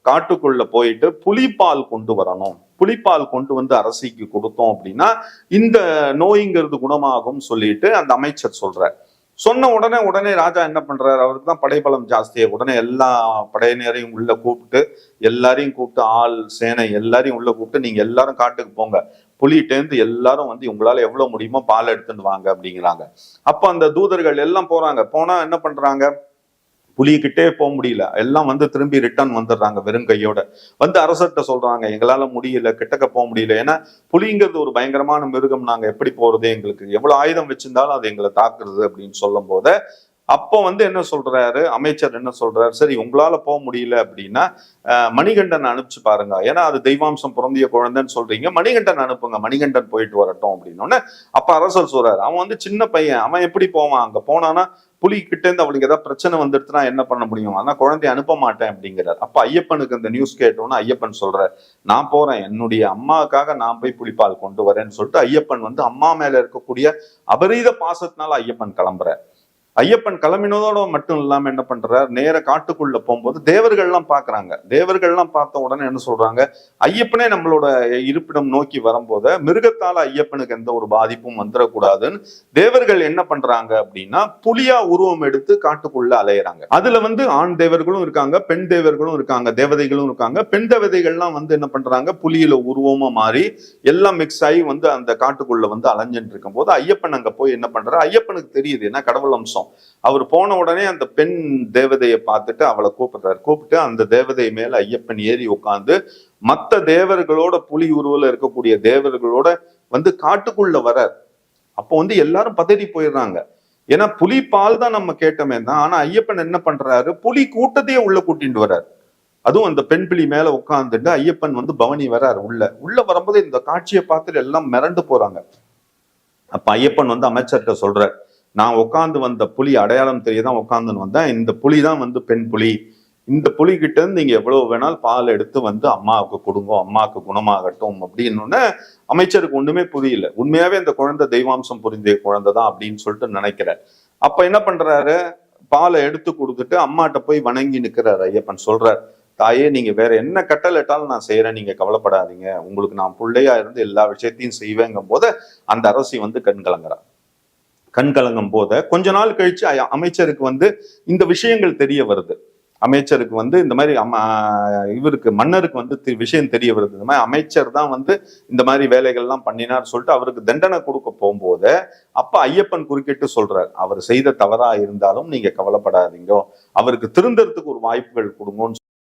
காட்டுக்குள்ள போயிட்டு புலிப்பால் கொண்டு வரணும், புலிப்பால் கொண்டு வந்து அரசிக்கு கொடுத்தோம் அப்படின்னா இந்த நோய்ங்கிறது குணமாகும் சொல்லிட்டு அந்த அமைச்சர் சொல்றார். சொன்ன உடனே உடனே ராஜா என்ன பண்றாரு, அவருக்கு தான் படைபலம் ஜாஸ்தியே, உடனே எல்லா படையினரையும் உள்ள கூப்பிட்டு, எல்லாரையும் கூப்பிட்டு, ஆள் சேனை எல்லாரையும் உள்ள கூப்பிட்டு, நீங்க எல்லாரும் காட்டுக்கு போங்க, புலிகிட்டேந்து எல்லாரும் வந்து உங்களால எவ்வளவு முடியுமோ பால் எடுத்துட்டு வாங்க அப்படிங்கிறாங்க. அப்ப அந்த தூதர்கள் எல்லாம் போறாங்க. போனா என்ன பண்றாங்க, புலிகிட்டே போக முடியல, எல்லாம் வந்து திரும்பி ரிட்டர்ன் வந்துடுறாங்க வெறும் கையோட. வந்து அரசர்கிட்ட சொல்றாங்க, எங்களால முடியல, கிட்டக்க போக முடியல, ஏன்னா புலிங்கிறது ஒரு பயங்கரமான மிருகம், நாங்க எப்படி போறது, எங்களுக்கு எவ்வளவு ஆயுதம் வச்சிருந்தாலும் அது எங்களை தாக்குறது அப்படின்னு சொல்லும் போது, அப்போ வந்து என்ன சொல்றாரு அமைச்சர், என்ன சொல்றாரு, சரி உங்களால போக முடியல அப்படின்னா மணிகண்டன் அனுப்பிச்சு பாருங்க, ஏன்னா அது தெய்வாம்சம் பிறந்திய குழந்தைன்னு சொல்றீங்க, மணிகண்டன் அனுப்புங்க, மணிகண்டன் போயிட்டு வரட்டும் அப்படின்னு. அப்ப அரசர் சொல்றாரு, அவன் வந்து சின்ன பையன், அவன் எப்படி போவான், அங்க போனானா புலி கிட்ட இருந்து அவளுக்கு ஏதாவது பிரச்சனை வந்துடுச்சுன்னா என்ன பண்ண முடியும், ஆனா குழந்தைய அனுப்ப மாட்டேன் அப்படிங்கிறார். அப்ப ஐயப்பனுக்கு அந்த நியூஸ் கேட்டோன்னு ஐயப்பன் சொல்ற, நான் போறேன், என்னுடைய அம்மாவுக்காக நான் போய் புலிப்பால் கொண்டு வரேன்னு சொல்லிட்டு ஐயப்பன் வந்து அம்மா மேல இருக்கக்கூடிய அபரீத பாசத்தினால ஐயப்பன் கிளம்புற. ஐயப்பன் கிளம்பினதோட மட்டும் இல்லாம என்ன பண்றாரு, நேர காட்டுக்குள்ள போகும்போது தேவர்கள்லாம் பாக்குறாங்க. தேவர்கள்லாம் பார்த்த உடனே என்ன சொல்றாங்க, ஐயப்பனே நம்மளோட இருப்பிடம் நோக்கி வரும்போது மிருகத்தால ஐயப்பனுக்கு எந்த ஒரு பாதிப்பும் வந்துடக்கூடாதுன்னு தேவர்கள் என்ன பண்றாங்க அப்படின்னா புலியா உருவம் எடுத்து காட்டுக்குள்ள அலையிறாங்க. அதுல வந்து ஆண் தேவர்களும் இருக்காங்க, பெண் தேவர்களும் இருக்காங்க, தேவதைகளும் இருக்காங்க. பெண் தேவதைகள்லாம் வந்து என்ன பண்றாங்க, புலியில உருவமா மாறி எல்லாம் மிக்ஸ் ஆகி வந்து அந்த காட்டுக்குள்ள வந்து அலைஞ்சிட்டு இருக்கும் போது ஐயப்பன் அங்க போய் என்ன பண்றாரு, ஐயப்பனுக்கு தெரியுது ஏன்னா கடவுள் அம்சம். அவர் போன உடனே அந்த பெண் தேவதையை பார்த்துட்டு அவளை கூப்பிடுறாரு. கூப்பிட்டு அந்த தேவதை மேல ஐயப்பன் ஏறி உட்காந்து மற்ற தேவர்களோட, புலி உருவல இருக்கக்கூடிய தேவர்களோட வந்து காட்டுக்குள்ள வரார். அப்போ வந்து எல்லாரும் பதறி போயிடுறாங்க, ஏன்னா புலி பால் தான் நம்ம கேட்டோமே தான், ஆனா ஐயப்பன் என்ன பண்றாரு, புலி கூட்டத்தையே உள்ள கூட்டிட்டு வர்றாரு. அதுவும் அந்த பெண் புலி மேல உட்காந்துட்டு ஐயப்பன் வந்து பவனி வர்றாரு. உள்ள வரும்போது இந்த காட்சியை பார்த்துட்டு எல்லாம் மிரண்டு போறாங்க. அப்ப ஐயப்பன் வந்து அமைச்சர்கிட்ட சொல்றார், நான் உட்காந்து வந்த புலி அடையாளம் தெரியதான் உட்காந்துன்னு வந்தேன், இந்த புலி தான் வந்து பெண் புலி, இந்த புலி கிட்ட இருந்து நீங்க எவ்வளவு வேணாலும் பால் எடுத்து வந்து அம்மாவுக்கு கொடுங்க, அம்மாவுக்கு குணமாகட்டும் அப்படின்னு. அமைச்சருக்கு ஒண்ணுமே புரியல, உண்மையாவே இந்த குழந்தை தெய்வாம்சம் புரிந்த குழந்தை தான் அப்படின்னு சொல்லிட்டு நினைக்கிறேன். அப்ப என்ன பண்றாரு, பாலை எடுத்து கொடுத்துட்டு அம்மாட்ட போய் வணங்கி நிக்கிறாரு. ஐயப்பன் சொல்றார், தாயே நீங்க வேற என்ன கட்டளைட்டாலும் நான் செய்யறேன், நீங்க கவலைப்படாதீங்க, உங்களுக்கு நான் பிள்ளையா இருந்து எல்லா விஷயத்தையும் செய்வேங்கும் போது அந்த அரசி வந்து கண் கலங்குறா. கண் கலங்கும் போத கொஞ்ச நாள் கழிச்சு அமைச்சருக்கு வந்து இந்த விஷயங்கள் தெரிய வருது. அமைச்சருக்கு வந்து இந்த மாதிரி இவருக்கு மன்னருக்கு வந்து விஷயம் தெரிய வருது, இந்த மாதிரி அமைச்சர் தான் வந்து இந்த மாதிரி வேலைகள்லாம் பண்ணினார் சொல்லிட்டு அவருக்கு தண்டனை கொடுக்க போகும்போது அப்ப ஐயப்பன் குறுக்கிட்டு சொல்றார், அவர் செய்த தவறா இருந்தாலும் நீங்க கவலைப்படாதீங்க, அவருக்கு திருந்தறதுக்கு ஒரு வாய்ப்புகள் கொடுங்கன்னு